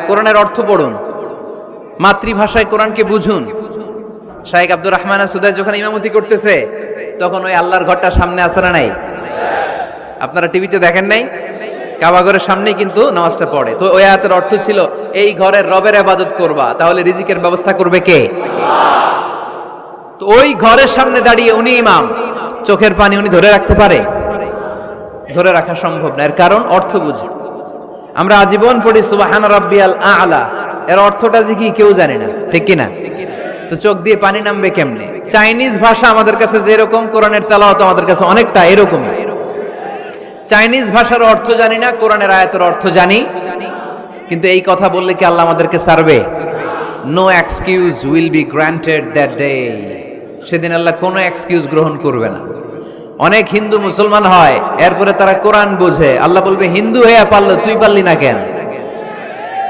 কোরআনের অর্থ পড়ুন, মাতৃভাষায় কোরআনকে বুঝুন। শাইখ আব্দুর রহমান সুদাই যখন ইমামতি করতেছে তখন ওই আল্লাহর ঘরটা সামনে আছে না নাই? আপনারা টিভিতে দেখেন নাই? কাবা ঘরের সামনেই কিন্তু নামাজটা পড়ে। তো ওই আয়াতের অর্থ ছিল এই ঘরের রবের ইবাদত করবা, তাহলে রিজিকের ব্যবস্থা করবে কে? তো ওই ঘরের সামনে দাঁড়িয়ে উনি ইমাম, চোখের পানি উনি ধরে রাখতে পারে? ধরে রাখা সম্ভব না। এর কারণ অর্থ বুঝে। আমরা আজীবন পড়ি সুবহান রাব্বিয়াল আ'লা, এর অর্থটা যে কি কেউ জানে না, ঠিক কি না? তো চোখ দিয়ে পানি নামবে কেমনে? চাইনিজ ভাষা আমাদের কাছে যেরকম, কোরআনের তেলাওয়াত আমাদের কাছে অনেকটা এরকমই। চাইনিজ ভাষার অর্থ জানি না, কোরআনের আয়াতের অর্থ জানি, কিন্তু এই কথা বললে কি আল্লাহ আমাদেরকে ছাড়বে? No excuse will be granted that day. সেদিন আল্লাহ কোনো এক্সকিউজ গ্রহণ করবে না। অনেক হিন্দু মুসলমান হয়, এরপরে তারা কোরআন বোঝে, আল্লাহ বলবে হিন্দু হয়ে পারলো, তুই পারলি না কেন?